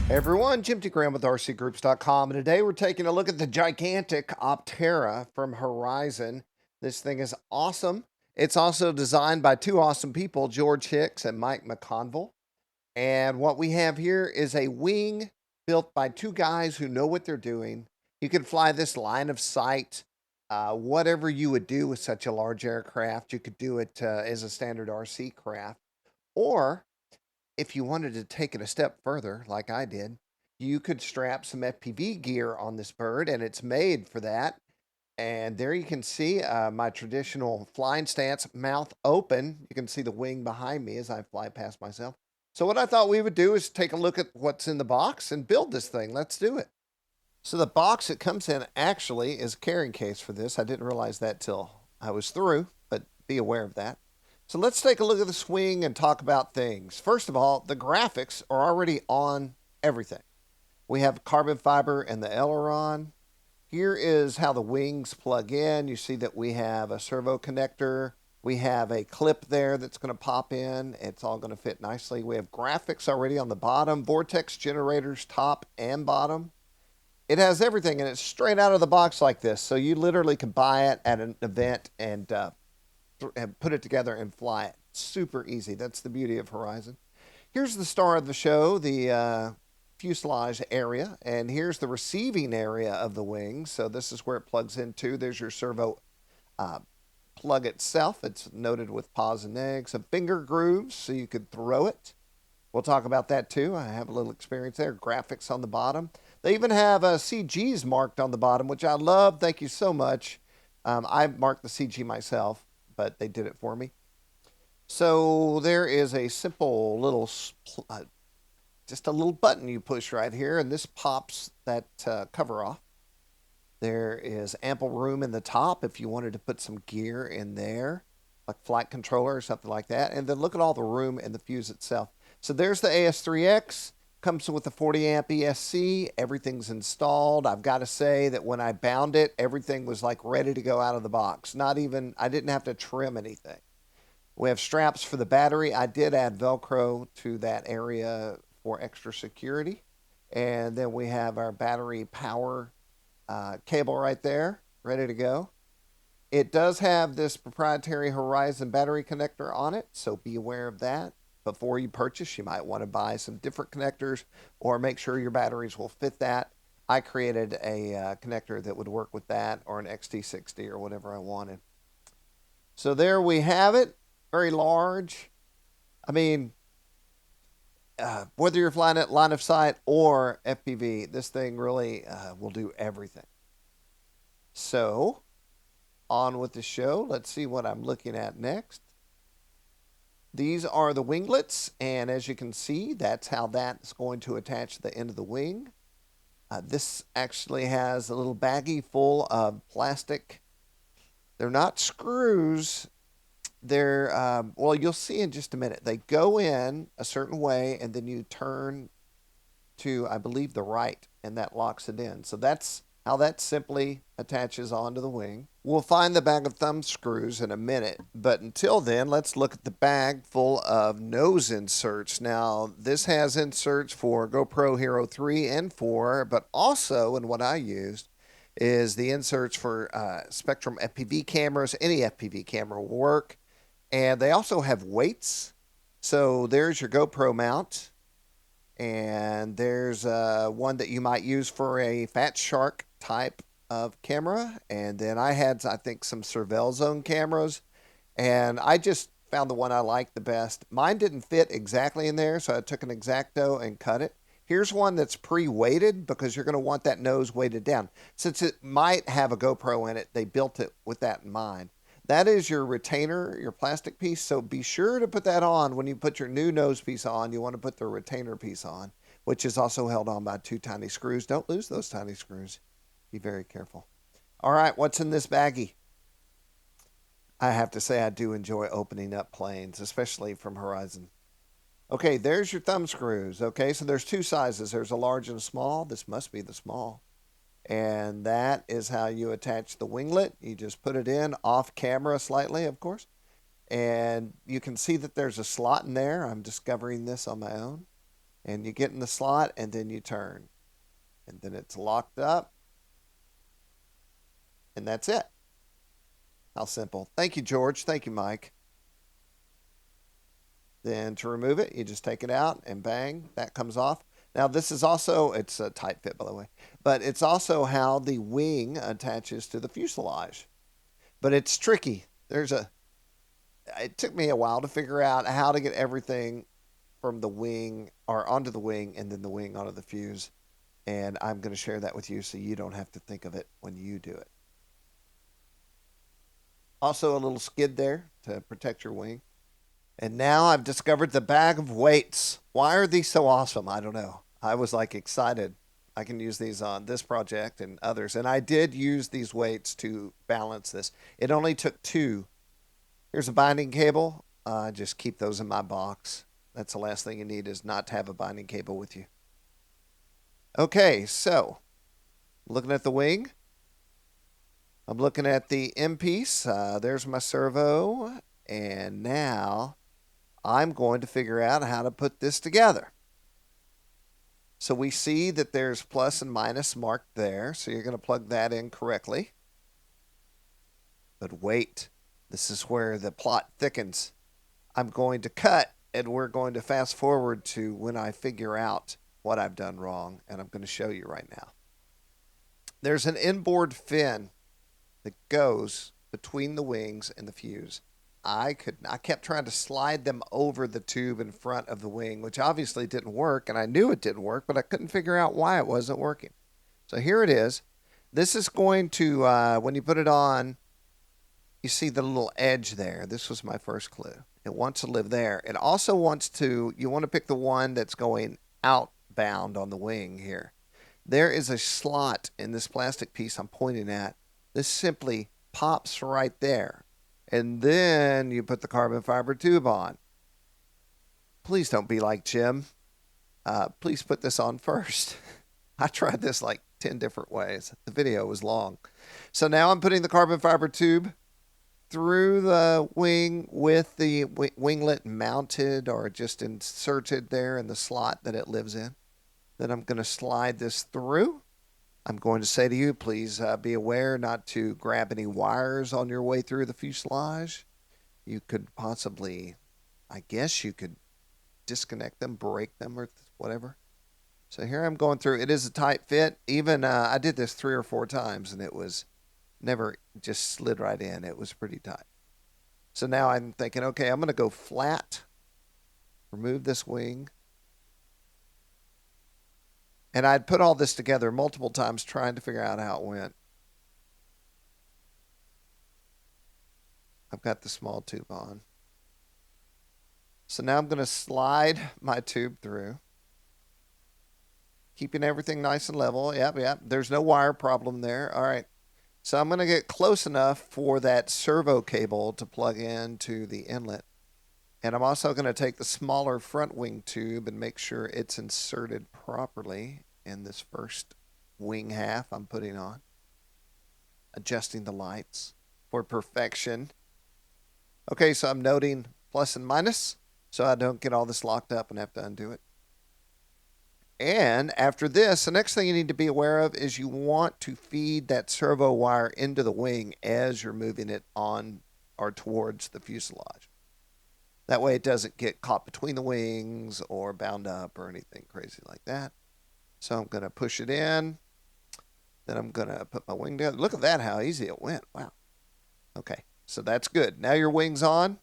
Hey everyone, Jim T. Graham with RCGroups.com, and today we're taking a look at the gigantic Opterra from Horizon. This thing is awesome. It's also designed by two awesome people, George Hicks and Mike McConville. And what we have here is a wing built by two guys who know what they're doing. You can fly this line of sight. Whatever you would do with such a large aircraft, you could do it as a standard RC craft. Or if you wanted to take it a step further, like I did, you could strap some FPV gear on this bird, and it's made for that. And there you can see my traditional flying stance, mouth open. You can see the wing behind me as I fly past myself. So what I thought we would do is take a look at what's in the box and build this thing. Let's do it. So the box it comes in actually is a carrying case for this. I didn't realize that till I was through, but be aware of that. So let's take a look at the swing and talk about things. First of all, the graphics are already on everything. We have carbon fiber and the aileron. Here is how the wings plug in. You see that we have a servo connector. We have a clip there that's going to pop in. It's all going to fit nicely. We have graphics already on the bottom, vortex generators top and bottom. It has everything, and it's straight out of the box like this. So you literally can buy it at an event and put it together and fly it. Super easy. That's the beauty of Horizon. Here's the star of the show, the fuselage area, and here's the receiving area of the wing. So this is where it plugs into. There's your servo uh, plug itself. It's noted with pause and egg. Some finger grooves so you could throw it. We'll talk about that too. I have a little experience there. Graphics on the bottom. They even have CGs marked on the bottom, which I love. Thank you so much. I marked the CG myself, but they did it for me. So there is a simple little, just a little button you push right here, and this pops that cover off. There is ample room in the top if you wanted to put some gear in there, like flight controller or something like that. And then look at all the room in the fuse itself. So there's the AS3X. Comes with a 40 amp ESC. Everything's installed. I've got to say that when I bound it, everything was like ready to go out of the box. Not even, I didn't have to trim anything. We have straps for the battery. I did add Velcro to that area for extra security. And then we have our battery power cable right there, ready to go. It does have this proprietary Horizon battery connector on it, so be aware of that. Before you purchase, you might want to buy some different connectors or make sure your batteries will fit that. I created a connector that would work with that, or an XT60 or whatever I wanted. So there we have it. Very large. I mean, whether you're flying at line of sight or FPV, this thing really will do everything. So, on with the show. Let's see what I'm looking at next. These are the winglets, and as you can see, that's how that's going to attach to the end of the wing. This actually has a little baggie full of plastic. They're not screws. They're, well, you'll see in just a minute. They go in a certain way, and then you turn to, I believe, the right, and that locks it in. So that's how that simply attaches onto the wing. We'll find the bag of thumb screws in a minute, but until then, let's look at the bag full of nose inserts. Now, this has inserts for GoPro Hero 3 and 4, but also, and what I used, is the inserts for Spectrum FPV cameras. Any FPV camera will work. And they also have weights. So there's your GoPro mount. And there's one that you might use for a Fat Shark type of camera. And then I had, I think, some Surveil Zone cameras. And I just found the one I liked the best. Mine didn't fit exactly in there, so I took an X-Acto and cut it. Here's one that's pre-weighted because you're going to want that nose weighted down. Since it might have a GoPro in it, they built it with that in mind. That is your retainer, your plastic piece, so be sure to put that on when you put your new nose piece on. You want to put the retainer piece on, which is also held on by two tiny screws. Don't lose those tiny screws. Be very careful. All right, what's in this baggie? I have to say I do enjoy opening up planes, especially from Horizon. Okay, there's your thumb screws. Okay, so there's two sizes. There's a large and a small. This must be the small. And that is how you attach the winglet. You just put it in off camera slightly, of course. And you can see that there's a slot in there. I'm discovering this on my own. And you get in the slot and then you turn. And then it's locked up. And that's it. How simple. Thank you, George. Thank you, Mike. Then to remove it, you just take it out and bang, that comes off. Now this is also, it's a tight fit by the way, but it's also how the wing attaches to the fuselage. But it's tricky. It took me a while to figure out how to get everything from the wing or onto the wing and then the wing onto the fuse. And I'm going to share that with you so you don't have to think of it when you do it. Also a little skid there to protect your wing. And now I've discovered the bag of weights. Why are these so awesome? I don't know. I was like excited. I can use these on this project and others. And I did use these weights to balance this. It only took 2. Here's a binding cable. Just keep those in my box. That's the last thing you need, is not to have a binding cable with you. Okay, so looking at the wing. I'm looking at the M piece. There's my servo. And now I'm going to figure out how to put this together. So we see that there's plus and minus marked there. So you're going to plug that in correctly. But wait, this is where the plot thickens. I'm going to cut and we're going to fast forward to when I figure out what I've done wrong. And I'm going to show you right now. There's an inboard fin that goes between the wings and the fuse. I kept trying to slide them over the tube in front of the wing, which obviously didn't work, and I knew it didn't work, but I couldn't figure out why it wasn't working. So here it is. This is going to, when you put it on, you see the little edge there. This was my first clue. It wants to live there. It also wants to, you want to pick the one that's going outbound on the wing here. There is a slot in this plastic piece I'm pointing at. This simply pops right there. And then you put the carbon fiber tube on. Please don't be like Jim. Please put this on first. I tried this like 10 different ways. The video was long. So now I'm putting the carbon fiber tube through the wing with the winglet mounted or just inserted there in the slot that it lives in. Then I'm going to slide this through. I'm going to say to you, please be aware not to grab any wires on your way through the fuselage. You could possibly, I guess you could disconnect them, break them, or whatever. So here I'm going through. It is a tight fit. Even I did this 3 or 4 times, and it was never just slid right in. It was pretty tight. So now I'm thinking, okay, I'm going to go flat, remove this wing. And I'd put all this together multiple times trying to figure out how it went. I've got the small tube on. So now I'm going to slide my tube through. Keeping everything nice and level. Yep. There's no wire problem there. All right. So I'm going to get close enough for that servo cable to plug into the inlet. And I'm also going to take the smaller front wing tube and make sure it's inserted properly in this first wing half I'm putting on. Adjusting the lights for perfection. Okay, so I'm noting plus and minus so I don't get all this locked up and have to undo it. And after this, the next thing you need to be aware of is you want to feed that servo wire into the wing as you're moving it on or towards the fuselage. That way it doesn't get caught between the wings or bound up or anything crazy like that. So I'm going to push it in. Then I'm going to put my wing together. Look at that, how easy it went. Wow. Okay, so that's good. Now your wing's on.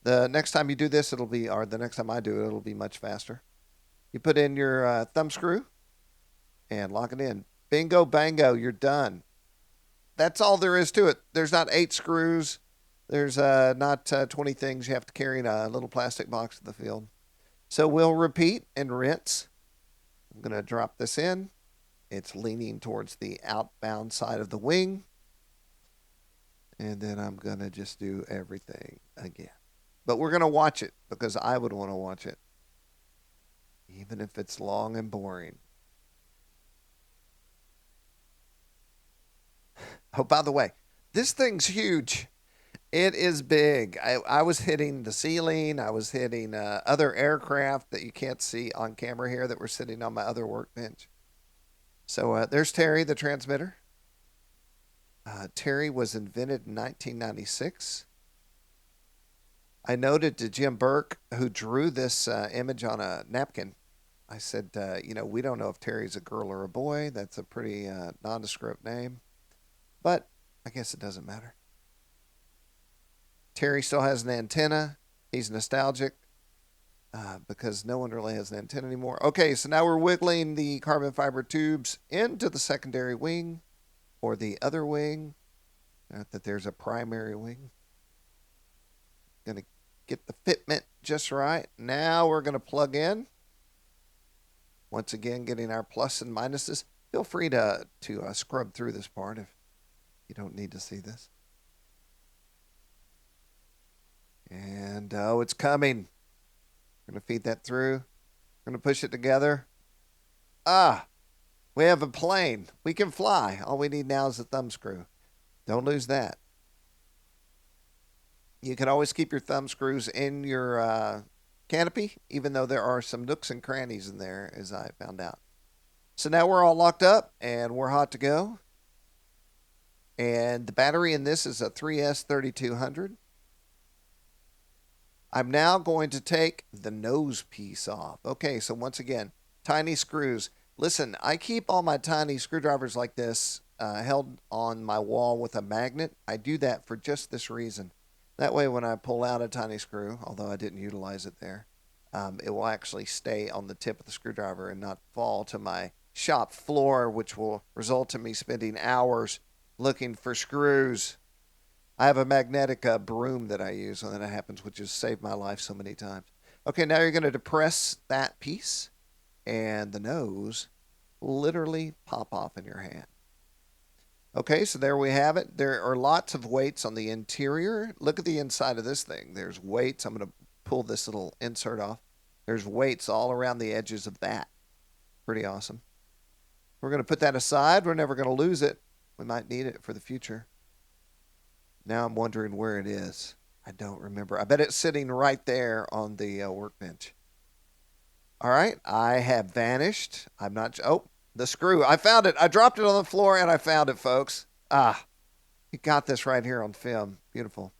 The next time you do this, it'll be, or the next time I do it, it'll be much faster. You put in your thumb screw and lock it in. Bingo, bango, you're done. That's all there is to it. There's not 8 screws. There's not 20 things you have to carry in a little plastic box to the field. So we'll repeat and rinse. I'm going to drop this in. It's leaning towards the outbound side of the wing. And then I'm going to just do everything again. But we're going to watch it because I would want to watch it. Even if it's long and boring. Oh, by the way, this thing's huge. It is big. I was hitting the ceiling. I was hitting other aircraft that you can't see on camera here that were sitting on my other workbench. So there's Terry, the transmitter. Terry was invented in 1996. I noted to Jim Burke, who drew this image on a napkin. I said, we don't know if Terry's a girl or a boy. That's a pretty nondescript name. But I guess it doesn't matter. Terry still has an antenna. He's nostalgic because no one really has an antenna anymore. Okay, so now we're wiggling the carbon fiber tubes into the secondary wing or the other wing. Not that there's a primary wing. Going to get the fitment just right. Now we're going to plug in. Once again, getting our plus and minuses. Feel free to scrub through this part if you don't need to see this. And oh, it's coming. We're going to feed that through. We're going to push it together. We have a plane. We can fly. All we need now is a thumb screw. Don't lose that. You can always keep your thumb screws in your canopy, even though there are some nooks and crannies in there, as I found out. So now we're all locked up, and we're hot to go. And the battery in this is a 3S3200. I'm now going to take the nose piece off. Okay, so once again, tiny screws. Listen, I keep all my tiny screwdrivers like this held on my wall with a magnet. I do that for just this reason. That way when I pull out a tiny screw, although I didn't utilize it there, it will actually stay on the tip of the screwdriver and not fall to my shop floor, which will result in me spending hours looking for screws. I have a magnetic broom that I use when that happens, which has saved my life so many times. Okay, now you're going to depress that piece, and the nose will literally pop off in your hand. Okay, so there we have it. There are lots of weights on the interior. Look at the inside of this thing. There's weights. I'm going to pull this little insert off. There's weights all around the edges of that. Pretty awesome. We're going to put that aside. We're never going to lose it. We might need it for the future. Now I'm wondering where it is. I don't remember. I bet it's sitting right there on the workbench. All right, I have vanished. I'm not... Oh, the screw. I found it. I dropped it on the floor and I found it, folks. You got this right here on film. Beautiful.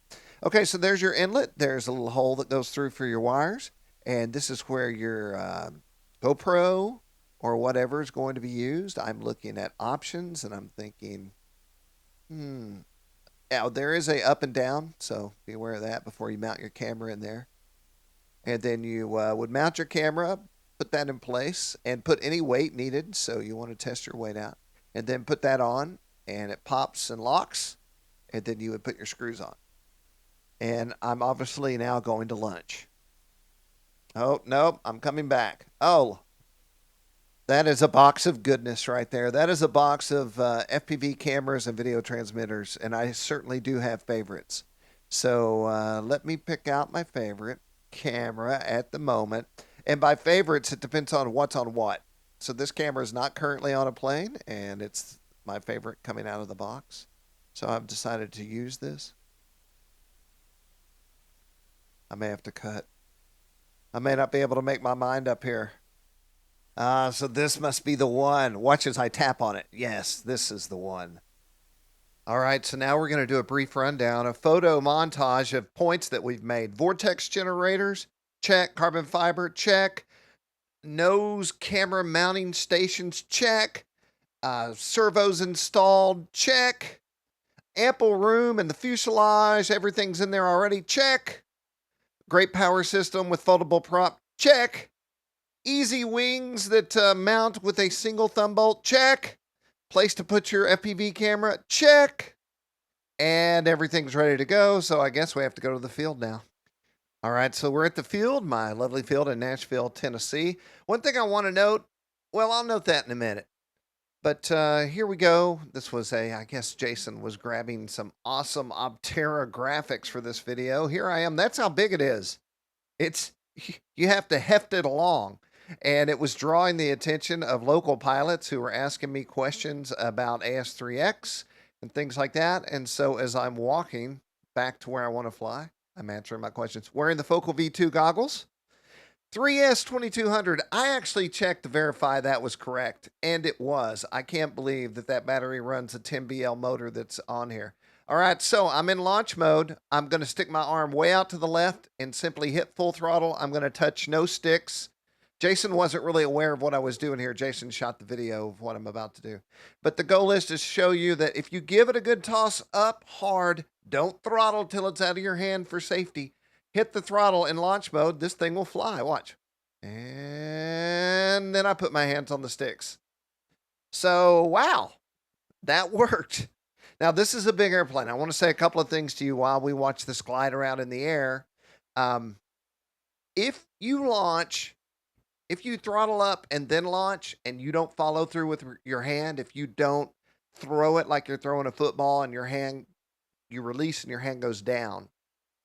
Okay, so there's your inlet. There's a little hole that goes through for your wires. And this is where your GoPro or whatever is going to be used. I'm looking at options and I'm thinking, Now, there is a up and down, so be aware of that before you mount your camera in there. And then you would mount your camera, put that in place, and put any weight needed, so you want to test your weight out. And then put that on, and it pops and locks, and then you would put your screws on. And I'm obviously now going to lunch. Oh, nope, I'm coming back. Oh, that is a box of goodness right there. That is a box of FPV cameras and video transmitters, and I certainly do have favorites. So let me pick out my favorite camera at the moment. And by favorites, it depends on what's on what. So this camera is not currently on a plane, and it's my favorite coming out of the box. So I've decided to use this. I may have to cut. I may not be able to make my mind up here. So this must be the one. Watch as I tap on it. Yes, this is the one. All right, so now we're going to do a brief rundown, a photo montage of points that we've made. Vortex generators, check. Carbon fiber, check. Nose camera mounting stations, check. Servos installed, check. Ample room in the fuselage, everything's in there already, check. Great power system with foldable prop, check. Easy wings that mount with a single thumb bolt, check. Place to put your FPV camera, check. And everything's ready to go, so I guess we have to go to the field now. All right, so we're at the field, my lovely field in Nashville, Tennessee. One thing I want to note, well, I'll note that in a minute. But here we go. This was I guess Jason was grabbing some awesome Opterra graphics for this video. Here I am. That's how big it is. You have to heft it along. And it was drawing the attention of local pilots who were asking me questions about AS3X and things like that. And so as I'm walking back to where I want to fly. I'm answering my questions. Wearing the Focal V2 goggles. 3S2200. I actually checked to verify that was correct, and it was. I can't believe that that battery runs a 10BL motor that's on here. All right, so I'm in launch mode. I'm going to stick my arm way out to the left and simply hit full throttle. I'm going to touch no sticks. Jason wasn't really aware of what I was doing here. Jason shot the video of what I'm about to do. But the goal is to show you that if you give it a good toss up hard, don't throttle till it's out of your hand for safety. Hit the throttle in launch mode. This thing will fly. Watch. And then I put my hands on the sticks. So, wow, that worked. Now, this is a big airplane. I want to say a couple of things to you while we watch this glide around in the air. If you launch, if you throttle up and then launch and you don't follow through with your hand, if you don't throw it like you're throwing a football and your hand, you release and your hand goes down,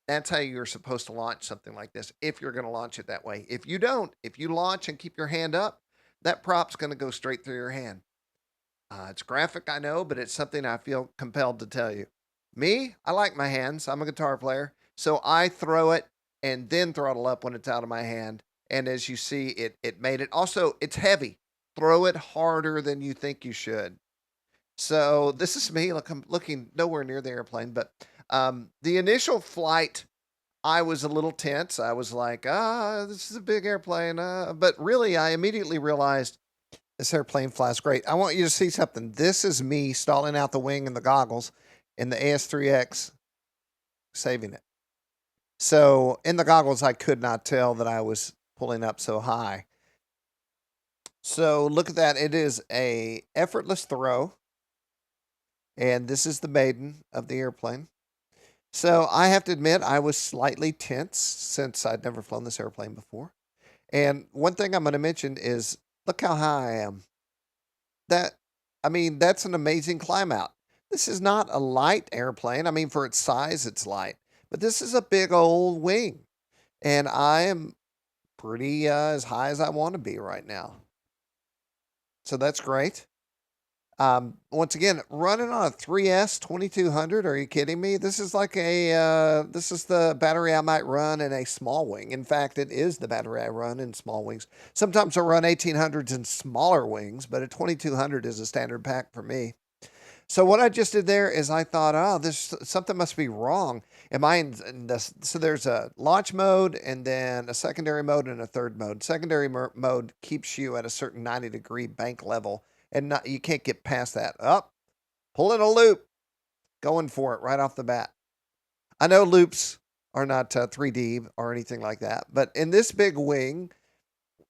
that's how you're supposed to launch something like this if you're going to launch it that way. If you don't, if you launch and keep your hand up, that prop's going to go straight through your hand. It's graphic, I know, but it's something I feel compelled to tell you. Me, I like my hands. I'm a guitar player. So I throw it and then throttle up when it's out of my hand. And as you see, it made it. Also, it's heavy. Throw it harder than you think you should. So this is me. Look, I'm looking nowhere near the airplane. But the initial flight, I was a little tense. I was like, this is a big airplane. But really, I immediately realized this airplane flies great. I want you to see something. This is me stalling out the wing and the goggles in the AS3X, saving it. So in the goggles, I could not tell that I was pulling up so high. So look at that. It is a effortless throw. And this is the Maiden of the airplane. So I have to admit, I was slightly tense since I'd never flown this airplane before. And one thing I'm going to mention is, look how high I am. That's an amazing climb out. This is not a light airplane. I mean, for its size, it's light. But this is a big old wing. And I am pretty as high as I want to be right now. So that's great. Once again, running on a 3S2200. Are you kidding me? This is like this is the battery I might run in a small wing. In fact, it is the battery I run in small wings. Sometimes I'll run 1800s in smaller wings, but a 2200 is a standard pack for me. So what I just did there is I thought, something must be wrong. Am I in this? So there's a launch mode and then a secondary mode and a third mode. Secondary mode keeps you at a certain 90-degree bank level. And you can't get past that. Pulling a loop. Going for it right off the bat. I know loops are not 3D or anything like that. But in this big wing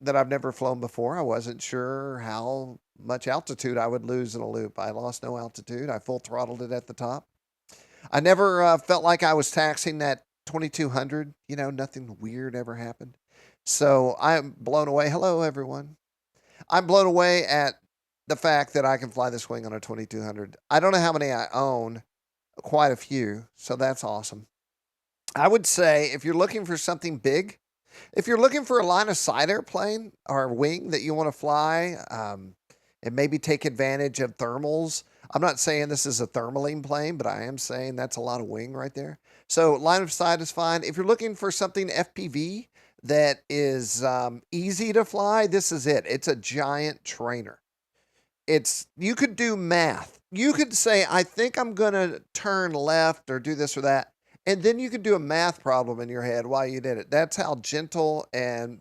that I've never flown before, I wasn't sure how much altitude I would lose in a loop. I lost no altitude. I full throttled it at the top. I never felt like I was taxing that 2200. You know, nothing weird ever happened. So I'm blown away. Hello, everyone. I'm blown away at the fact that I can fly this wing on a 2200. I don't know how many I own, quite a few, so that's awesome. I would say if you're looking for something big, if you're looking for a line of sight airplane or a wing that you want to fly, and maybe take advantage of thermals. I'm not saying this is a thermaling plane, but I am saying that's a lot of wing right there. So line of sight is fine. If you're looking for something FPV that is easy to fly, this is it. It's a giant trainer. You could do math. You could say, I think I'm going to turn left or do this or that. And then you could do a math problem in your head while you did it. That's how gentle and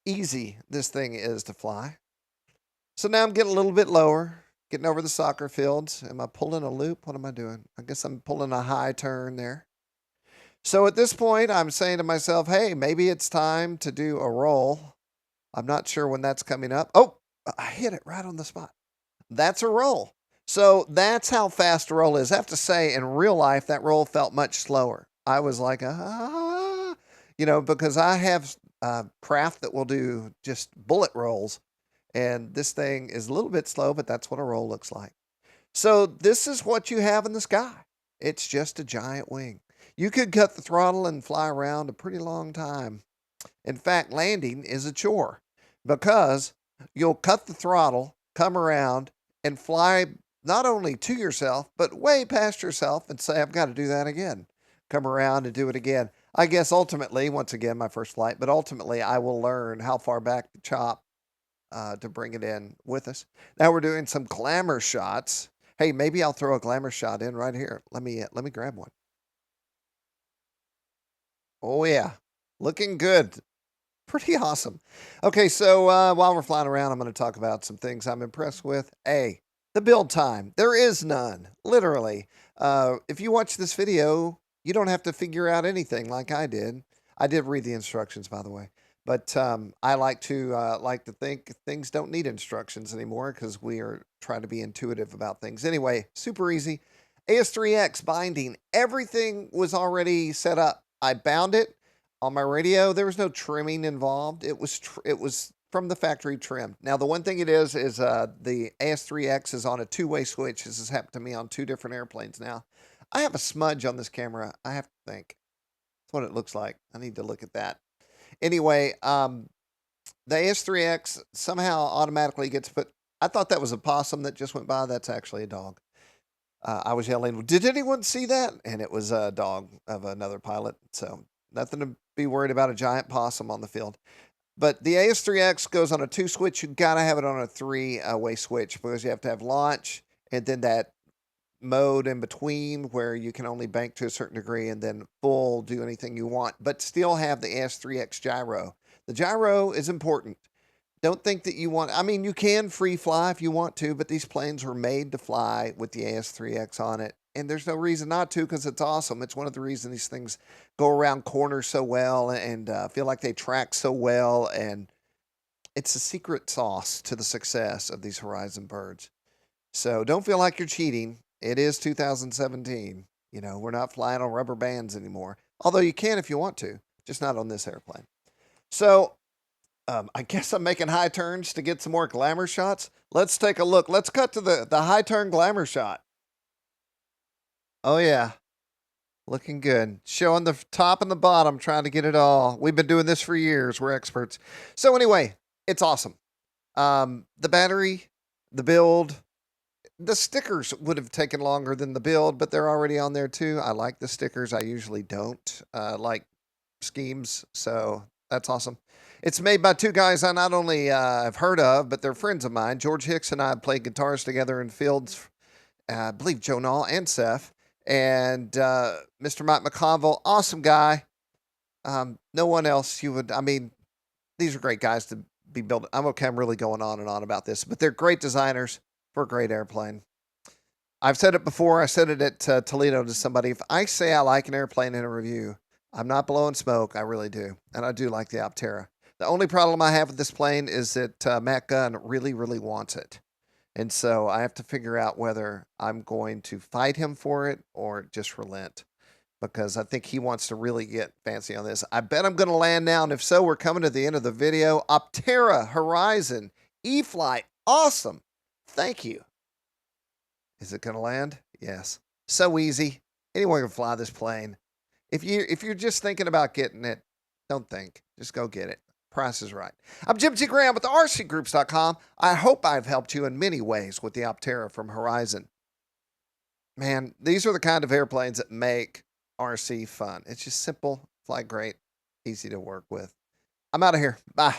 easy this thing is to fly. So now I'm getting a little bit lower, getting over the soccer fields. Am I pulling a loop? What am I doing? I guess I'm pulling a high turn there. So at this point, I'm saying to myself, hey, maybe it's time to do a roll. I'm not sure when that's coming up. Oh, I hit it right on the spot. That's a roll. So that's how fast a roll is. I have to say, in real life, that roll felt much slower. I was like, because I have craft that will do just bullet rolls. And this thing is a little bit slow, but that's what a roll looks like. So this is what you have in the sky. It's just a giant wing. You could cut the throttle and fly around a pretty long time. In fact, landing is a chore because you'll cut the throttle, come around, and fly not only to yourself, but way past yourself and say, I've got to do that again. Come around and do it again. I guess ultimately, once again, my first flight, but ultimately I will learn how far back to chop to bring it in with us. Now we're doing some glamour shots. Hey, maybe I'll throw a glamour shot in right here. Let me grab one. Oh yeah, looking good. Pretty awesome. Okay, so while we're flying around, I'm going to talk about some things I'm impressed with. A, the build time. There is none, literally. If you watch this video, you don't have to figure out anything like I did. I did read the instructions, by the way. But I like to think things don't need instructions anymore because we are trying to be intuitive about things. Anyway, super easy. AS3X binding. Everything was already set up. I bound it on my radio. There was no trimming involved. It was from the factory trimmed. Now, the one thing it is the AS3X is on a two-way switch. This has happened to me on 2 different airplanes now. I have a smudge on this camera. I have to think. That's what it looks like. I need to look at that. Anyway, the AS3X somehow automatically gets put. I thought that was a possum that just went by. That's actually a dog. I was yelling, did anyone see that? And it was a dog of another pilot. So nothing to be worried about, a giant possum on the field. But the AS3X goes on a 2 switch. You got to have it on a 3-way switch because you have to have launch and then that mode in between where you can only bank to a certain degree and then full do anything you want, but still have the AS3X gyro. The gyro is important. Don't think that you want, I mean, you can free fly if you want to, but these planes were made to fly with the AS3X on it. And there's no reason not to because it's awesome. It's one of the reasons these things go around corners so well and feel like they track so well. And it's the secret sauce to the success of these Horizon birds. So don't feel like you're cheating. It is 2017. You know, we're not flying on rubber bands anymore. Although you can if you want to, just not on this airplane. So I guess I'm making high turns to get some more glamour shots. Let's take a look. Let's cut to the high turn glamour shot. Oh, yeah. Looking good. Showing the top and the bottom, trying to get it all. We've been doing this for years. We're experts. So anyway, it's awesome. The battery, the build, the stickers would have taken longer than the build, but they're already on there too. I like the stickers. I usually don't like schemes, so that's awesome. It's made by 2 guys I not only have heard of, but they're friends of mine. George Hicks and I played guitars together in fields. I believe Joe Nall and Seth. And Mr. Mike McConville, awesome guy. No one else you would, I mean, these are great guys to be building. I'm really going on and on about this, but they're great designers for a great airplane. I've said it before. I said it at Toledo to somebody. If I say I like an airplane in a review, I'm not blowing smoke. I really do. And I do like the Opterra. The only problem I have with this plane is that Matt Gunn really, really wants it. And so I have to figure out whether I'm going to fight him for it or just relent because I think he wants to really get fancy on this. I bet I'm going to land now. And if so, we're coming to the end of the video. Opterra Horizon E-Flight. Awesome. Thank you. Is it going to land? Yes. So easy. Anyone can fly this plane. If you're just thinking about getting it, don't think. Just go get it. Price is right. I'm Jim T. Graham with the RCGroups.com. I hope I've helped you in many ways with the Opterra from Horizon. Man, these are the kind of airplanes that make RC fun. It's just simple, fly great, easy to work with. I'm out of here. Bye.